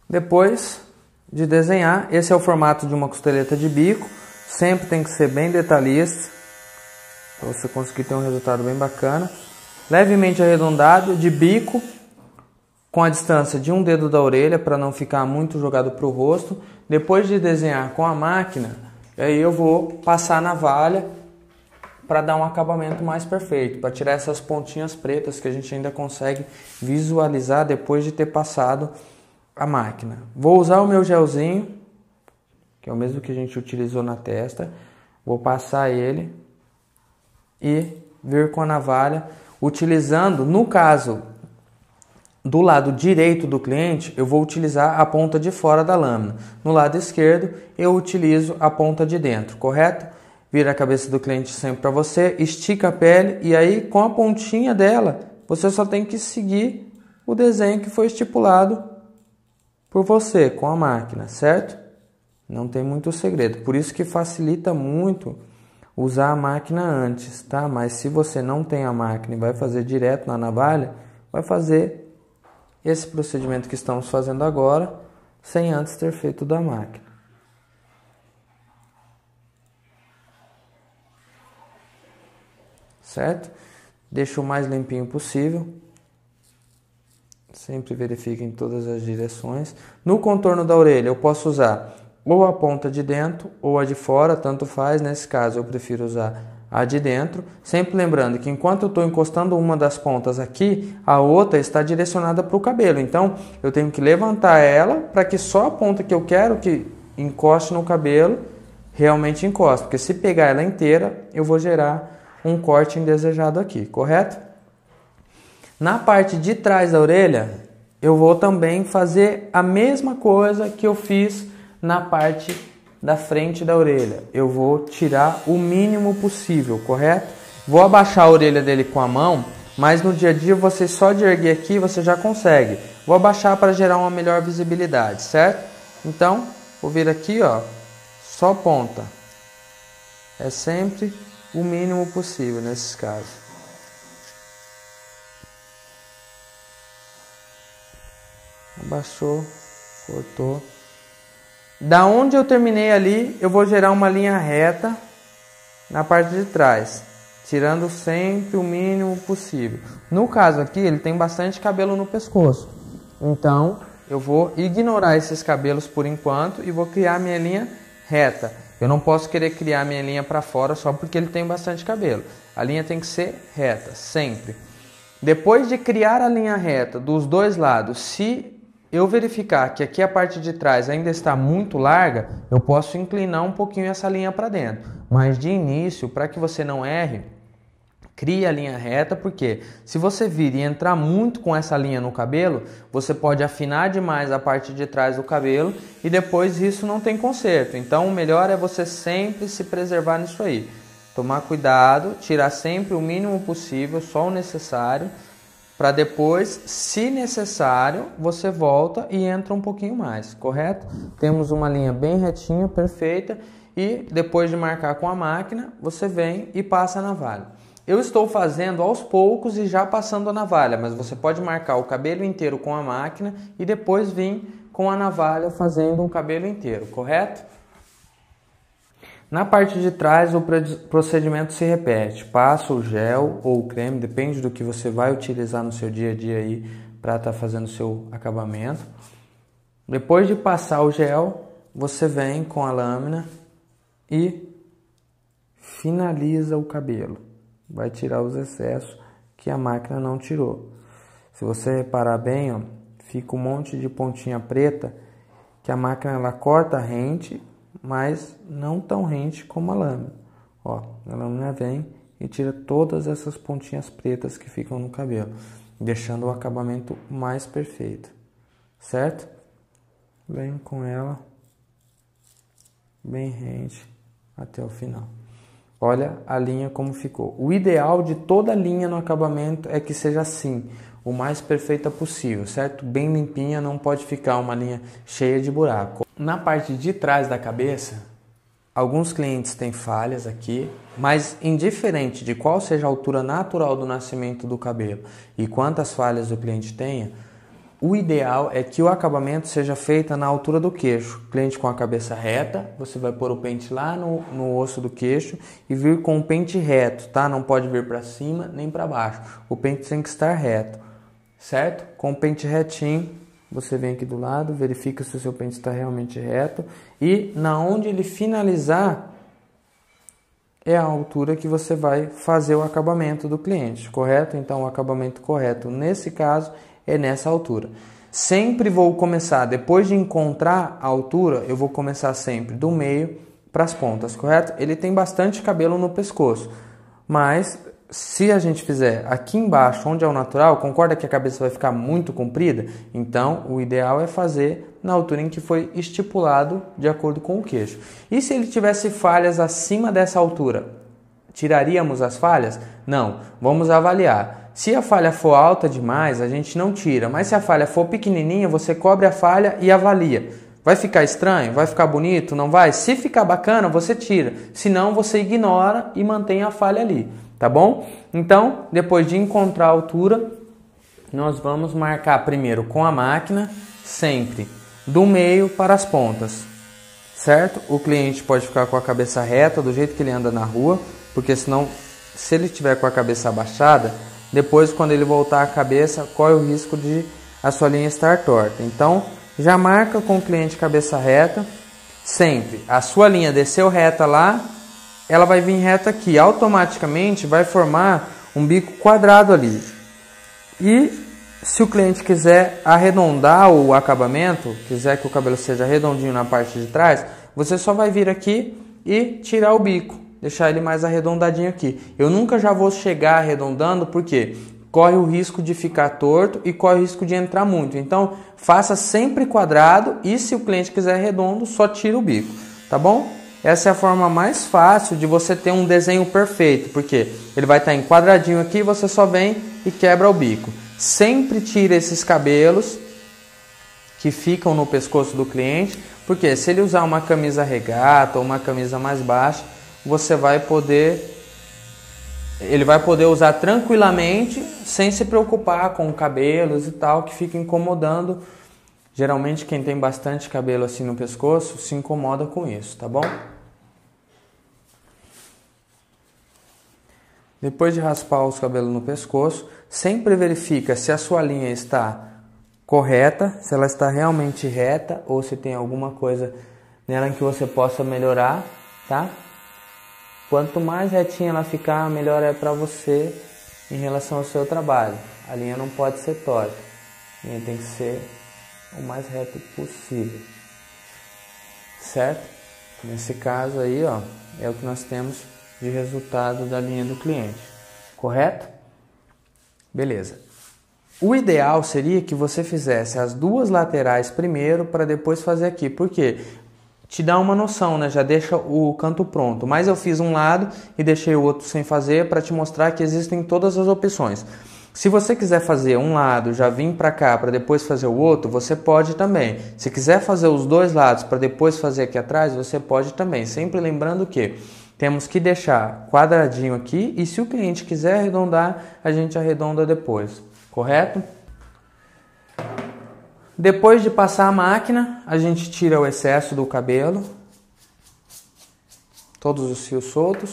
Depois de desenhar, esse é o formato de uma costeleta de bico. Sempre tem que ser bem detalhista, para você conseguir ter um resultado bem bacana. Levemente arredondado, de bico, com a distância de um dedo da orelha, para não ficar muito jogado para o rosto. Depois de desenhar com a máquina, aí eu vou passar a navalha para dar um acabamento mais perfeito, para tirar essas pontinhas pretas que a gente ainda consegue visualizar depois de ter passado a máquina. Vou usar o meu gelzinho, que é o mesmo que a gente utilizou na testa. Vou passar ele e vir com a navalha, utilizando, no caso do lado direito do cliente, eu vou utilizar a ponta de fora da lâmina. No lado esquerdo, eu utilizo a ponta de dentro, correto? Vira a cabeça do cliente sempre para você, estica a pele e aí com a pontinha dela, você só tem que seguir o desenho que foi estipulado por você com a máquina, certo? Não tem muito segredo, por isso que facilita muito usar a máquina antes, tá? Mas se você não tem a máquina e vai fazer direto na navalha, vai fazer esse procedimento que estamos fazendo agora, sem antes ter feito da máquina. Certo? Deixa o mais limpinho possível. Sempre verifique em todas as direções. No contorno da orelha eu posso usar ou a ponta de dentro ou a de fora, tanto faz. Nesse caso eu prefiro usar a de dentro. Sempre lembrando que enquanto eu estou encostando uma das pontas aqui, a outra está direcionada para o cabelo. Então eu tenho que levantar ela para que só a ponta que eu quero que encoste no cabelo realmente encoste. Porque se pegar ela inteira, eu vou gerar um corte indesejado aqui, correto? Na parte de trás da orelha, eu vou também fazer a mesma coisa que eu fiz na parte da frente da orelha. Eu vou tirar o mínimo possível, correto? Vou abaixar a orelha dele com a mão, mas no dia a dia você só de erguer aqui você já consegue. Vou abaixar para gerar uma melhor visibilidade, certo? Então, vou vir aqui, ó, só ponta. É sempre o mínimo possível nesses casos. Abaixou, cortou. Da onde eu terminei ali, eu vou gerar uma linha reta na parte de trás, tirando sempre o mínimo possível. No caso aqui, ele tem bastante cabelo no pescoço, então eu vou ignorar esses cabelos por enquanto e vou criar minha linha reta. Eu não posso querer criar minha linha para fora só porque ele tem bastante cabelo. A linha tem que ser reta, sempre. Depois de criar a linha reta dos dois lados, se eu verificar que aqui a parte de trás ainda está muito larga, eu posso inclinar um pouquinho essa linha para dentro. Mas de início, para que você não erre, crie a linha reta, porque se você vir e entrar muito com essa linha no cabelo, você pode afinar demais a parte de trás do cabelo e depois isso não tem conserto. Então o melhor é você sempre se preservar nisso aí. Tomar cuidado, tirar sempre o mínimo possível, só o necessário, para depois, se necessário, você volta e entra um pouquinho mais, correto? Temos uma linha bem retinha, perfeita, e depois de marcar com a máquina, você vem e passa a navalha. Eu estou fazendo aos poucos e já passando a navalha, mas você pode marcar o cabelo inteiro com a máquina e depois vir com a navalha fazendo um cabelo inteiro, correto? Na parte de trás o procedimento se repete, passa o gel ou o creme, depende do que você vai utilizar no seu dia a dia aí para estar fazendo o seu acabamento. Depois de passar o gel, você vem com a lâmina e finaliza o cabelo. Vai tirar os excessos que a máquina não tirou. Se você reparar bem, ó, fica um monte de pontinha preta que a máquina ela corta rente, mas não tão rente como a lâmina. Ó, a lâmina vem e tira todas essas pontinhas pretas que ficam no cabelo, deixando o acabamento mais perfeito, certo? Vem com ela bem rente até o final. Olha a linha como ficou. O ideal de toda linha no acabamento é que seja assim, o mais perfeita possível, certo? Bem limpinha, não pode ficar uma linha cheia de buraco. Na parte de trás da cabeça, alguns clientes têm falhas aqui, mas indiferente de qual seja a altura natural do nascimento do cabelo e quantas falhas o cliente tenha, O ideal é que o acabamento seja feito na altura do queixo. Cliente com a cabeça reta, você vai pôr o pente lá no osso do queixo e vir com o pente reto, tá? Não pode vir para cima nem para baixo. O pente tem que estar reto, certo? Com o pente retinho, você vem aqui do lado, verifica se o seu pente está realmente reto e na onde ele finalizar é a altura que você vai fazer o acabamento do cliente, correto? Então o acabamento correto nesse caso é nessa altura. Sempre vou começar, depois de encontrar a altura, eu vou começar sempre do meio para as pontas, correto? Ele tem bastante cabelo no pescoço, mas se a gente fizer aqui embaixo, onde é o natural, concorda que a cabeça vai ficar muito comprida? Então, o ideal é fazer na altura em que foi estipulado de acordo com o queixo. E se ele tivesse falhas acima dessa altura, tiraríamos as falhas? Não, vamos avaliar. Se a falha for alta demais, a gente não tira, mas se a falha for pequenininha, você cobre a falha e avalia. Vai ficar estranho? Vai ficar bonito? Não vai? Se ficar bacana, você tira. Se não, você ignora e mantém a falha ali, tá bom? Então, depois de encontrar a altura, nós vamos marcar primeiro com a máquina, sempre do meio para as pontas, certo? O cliente pode ficar com a cabeça reta, do jeito que ele anda na rua, porque senão, se ele tiver com a cabeça abaixada, depois, quando ele voltar a cabeça, corre o risco de a sua linha estar torta. Então, já marca com o cliente cabeça reta. Sempre, a sua linha desceu reta lá, ela vai vir reta aqui. Automaticamente vai formar um bico quadrado ali. E se o cliente quiser arredondar o acabamento, quiser que o cabelo seja redondinho na parte de trás, você só vai vir aqui e tirar o bico. Deixar ele mais arredondadinho aqui. Eu nunca já vou chegar arredondando porque corre o risco de ficar torto e corre o risco de entrar muito. Então, faça sempre quadrado e se o cliente quiser redondo, só tira o bico, tá bom? Essa é a forma mais fácil de você ter um desenho perfeito, porque ele vai estar em quadradinho aqui, você só vem e quebra o bico. Sempre tira esses cabelos que ficam no pescoço do cliente, porque se ele usar uma camisa regata ou uma camisa mais baixa, ele vai poder usar tranquilamente, sem se preocupar com cabelos e tal, que fica incomodando. Geralmente quem tem bastante cabelo assim no pescoço se incomoda com isso, tá bom? Depois de raspar os cabelos no pescoço, sempre verifica se a sua linha está correta, se ela está realmente reta ou se tem alguma coisa nela em que você possa melhorar, tá? Quanto mais retinha ela ficar, melhor é para você em relação ao seu trabalho. A linha não pode ser torta, a linha tem que ser o mais reto possível, certo? Nesse caso aí, ó, é o que nós temos de resultado da linha do cliente, correto? Beleza. O ideal seria que você fizesse as duas laterais primeiro para depois fazer aqui, por quê? Te dá uma noção, né? Já deixa o canto pronto. Mas eu fiz um lado e deixei o outro sem fazer para te mostrar que existem todas as opções. Se você quiser fazer um lado, já vir para cá para depois fazer o outro, você pode também. Se quiser fazer os dois lados para depois fazer aqui atrás, você pode também. Sempre lembrando que temos que deixar quadradinho aqui e se o cliente quiser arredondar, a gente arredonda depois. Correto? Depois de passar a máquina, a gente tira o excesso do cabelo, todos os fios soltos,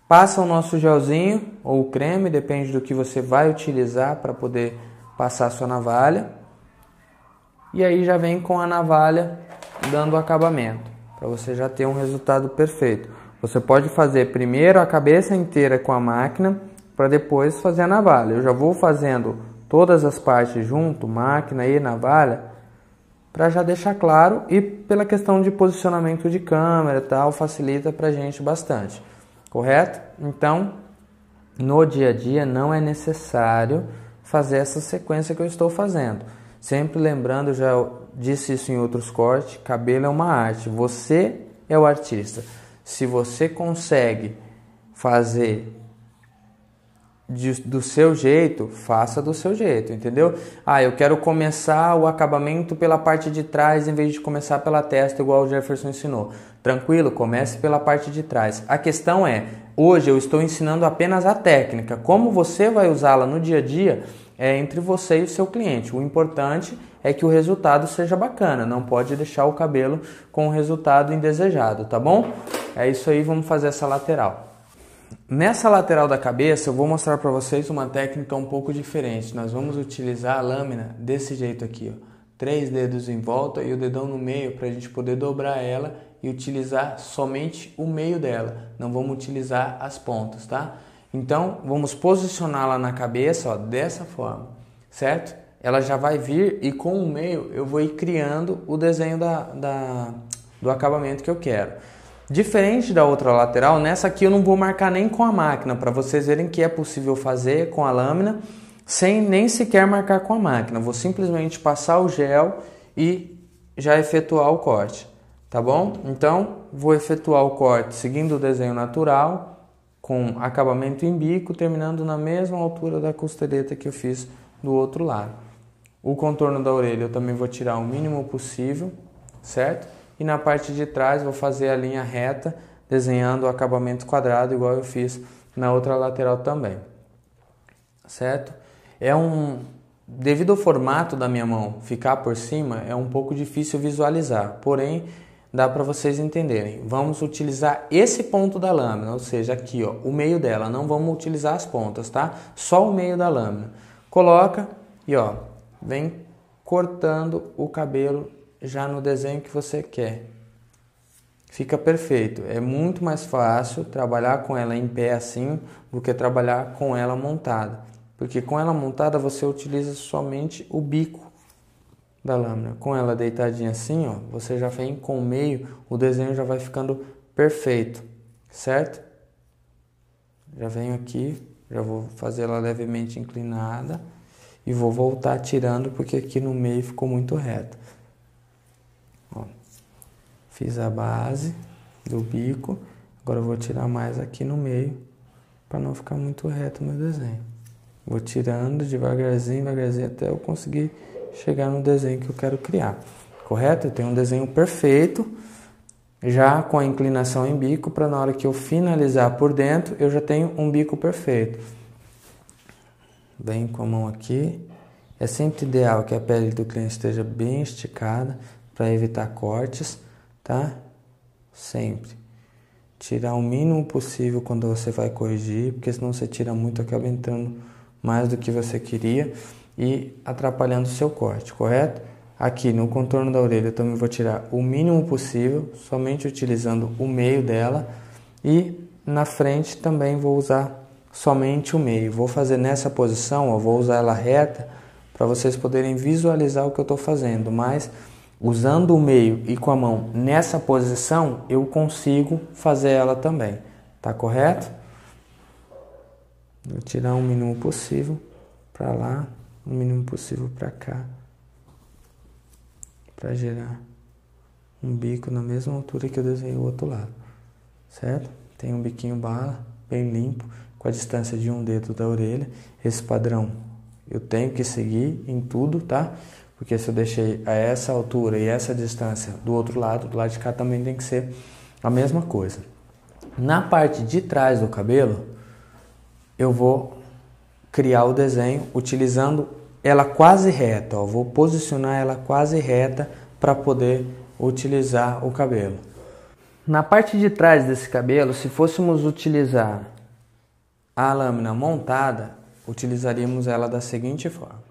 passa o nosso gelzinho ou creme, depende do que você vai utilizar para poder passar a sua navalha. E aí já vem com a navalha dando acabamento, para você já ter um resultado perfeito. Você pode fazer primeiro a cabeça inteira com a máquina, para depois fazer a navalha. Eu já vou fazendo todas as partes junto, máquina e navalha, para já deixar claro e pela questão de posicionamento de câmera e tal, facilita pra gente bastante, correto? Então, no dia a dia não é necessário fazer essa sequência que eu estou fazendo. Sempre lembrando, já disse isso em outros cortes, cabelo é uma arte, você é o artista. Se você consegue fazer do seu jeito, faça do seu jeito, entendeu? Ah, eu quero começar o acabamento pela parte de trás em vez de começar pela testa, igual o Jefferson ensinou. Tranquilo, comece pela parte de trás. A questão é, hoje eu estou ensinando apenas a técnica. Como você vai usá-la no dia a dia é entre você e o seu cliente. O importante é que o resultado seja bacana, não pode deixar o cabelo com o resultado indesejado, tá bom? É isso aí, vamos fazer essa lateral. Nessa lateral da cabeça eu vou mostrar para vocês uma técnica um pouco diferente. Nós vamos utilizar a lâmina desse jeito aqui, ó. 3 dedos em volta e o dedão no meio para a gente poder dobrar ela e utilizar somente o meio dela. Não vamos utilizar as pontas, tá? Então vamos posicioná-la na cabeça, ó, dessa forma, certo? Ela já vai vir e com o meio eu vou ir criando o desenho do acabamento que eu quero. Diferente da outra lateral, nessa aqui eu não vou marcar nem com a máquina, para vocês verem que é possível fazer com a lâmina, sem nem sequer marcar com a máquina. Vou simplesmente passar o gel e já efetuar o corte, tá bom? Então, vou efetuar o corte seguindo o desenho natural, com acabamento em bico, terminando na mesma altura da costeleta que eu fiz do outro lado. O contorno da orelha eu também vou tirar o mínimo possível, certo? E na parte de trás vou fazer a linha reta, desenhando o acabamento quadrado, igual eu fiz na outra lateral também. Certo? Devido ao formato da minha mão ficar por cima, é um pouco difícil visualizar, porém dá para vocês entenderem. Vamos utilizar esse ponto da lâmina, ou seja, aqui, ó, o meio dela, não vamos utilizar as pontas, tá? Só o meio da lâmina. Coloca e ó, vem cortando o cabelo já no desenho que você quer. Fica perfeito. É muito mais fácil trabalhar com ela em pé assim do que trabalhar com ela montada. Porque com ela montada você utiliza somente o bico da lâmina. Com ela deitadinha assim, ó, você já vem com o meio, o desenho já vai ficando perfeito, certo? Já venho aqui, já vou fazer ela levemente inclinada e vou voltar tirando porque aqui no meio ficou muito reto. Ó, fiz a base do bico, agora eu vou tirar mais aqui no meio para não ficar muito reto o meu desenho. Vou tirando devagarzinho, devagarzinho até eu conseguir chegar no desenho que eu quero criar. Correto? Eu tenho um desenho perfeito, já com a inclinação em bico, para na hora que eu finalizar por dentro, eu já tenho um bico perfeito. Bem com a mão aqui. É sempre ideal que a pele do cliente esteja bem esticada para evitar cortes, tá? Sempre. Tirar o mínimo possível quando você vai corrigir, porque senão você tira muito, acaba entrando mais do que você queria e atrapalhando o seu corte, correto? Aqui no contorno da orelha eu também vou tirar o mínimo possível, somente utilizando o meio dela, e na frente também vou usar somente o meio. Vou fazer nessa posição, ó, vou usar ela reta para vocês poderem visualizar o que eu estou fazendo, mas usando o meio e com a mão nessa posição eu consigo fazer ela também, tá correto? Vou tirar o mínimo possível para lá, o mínimo possível para cá, para gerar um bico na mesma altura que eu desenhei o outro lado, certo? Tem um biquinho bala, bem limpo, com a distância de um dedo da orelha. Esse padrão eu tenho que seguir em tudo, tá? Porque se eu deixei a essa altura e essa distância do outro lado, do lado de cá também tem que ser a mesma coisa. Na parte de trás do cabelo, eu vou criar o desenho utilizando ela quase reta, ó. Vou posicionar ela quase reta para poder utilizar o cabelo. Na parte de trás desse cabelo, se fôssemos utilizar a lâmina montada, utilizaríamos ela da seguinte forma.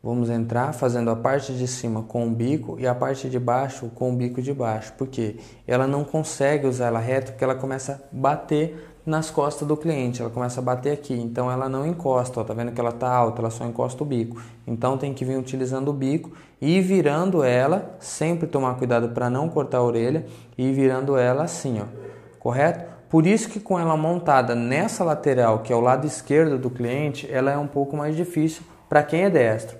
Vamos entrar fazendo a parte de cima com o bico e a parte de baixo com o bico de baixo. Porque ela não consegue usar ela reta porque ela começa a bater nas costas do cliente. Ela começa a bater aqui. Então ela não encosta. Ó, tá vendo que ela tá alta? Ela só encosta o bico. Então tem que vir utilizando o bico e ir virando ela. Sempre tomar cuidado para não cortar a orelha. E ir virando ela assim, ó. Correto? Por isso que com ela montada nessa lateral, que é o lado esquerdo do cliente, ela é um pouco mais difícil para quem é destro.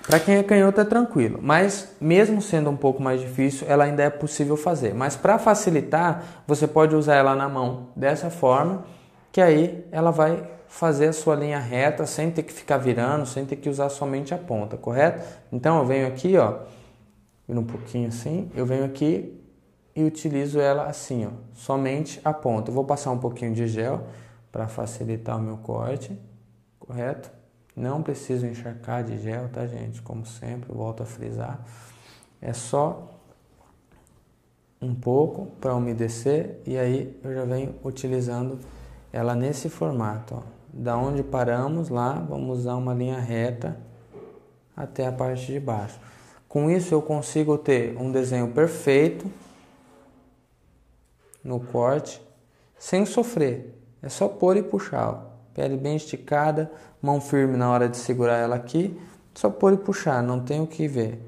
Para quem é canhoto é tranquilo, mas mesmo sendo um pouco mais difícil, ela ainda é possível fazer. Mas para facilitar, você pode usar ela na mão dessa forma, que aí ela vai fazer a sua linha reta sem ter que ficar virando, sem ter que usar somente a ponta, correto? Então eu venho aqui, ó, um pouquinho assim, eu venho aqui e utilizo ela assim, ó, somente a ponta. Eu vou passar um pouquinho de gel para facilitar o meu corte, correto? Não preciso encharcar de gel, tá, gente? Como sempre, eu volto a frisar. É só um pouco para umedecer e aí eu já venho utilizando ela nesse formato, ó. Da onde paramos lá, vamos usar uma linha reta até a parte de baixo. Com isso eu consigo ter um desenho perfeito no corte, sem sofrer. É só pôr e puxar, ó. Pele bem esticada, mão firme na hora de segurar ela aqui, só pôr e puxar, não tem o que ver.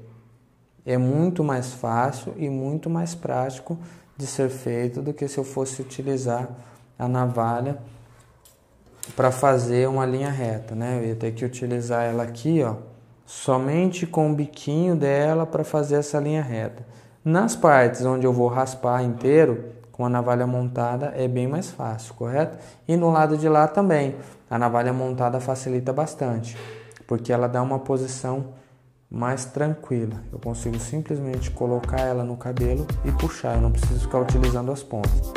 É muito mais fácil e muito mais prático de ser feito do que se eu fosse utilizar a navalha para fazer uma linha reta, né? Eu ia ter que utilizar ela aqui, ó, somente com o biquinho dela para fazer essa linha reta. Nas partes onde eu vou raspar inteiro, com a navalha montada é bem mais fácil, correto? E no lado de lá também, a navalha montada facilita bastante, porque ela dá uma posição mais tranquila. Eu consigo simplesmente colocar ela no cabelo e puxar, eu não preciso ficar utilizando as pontas.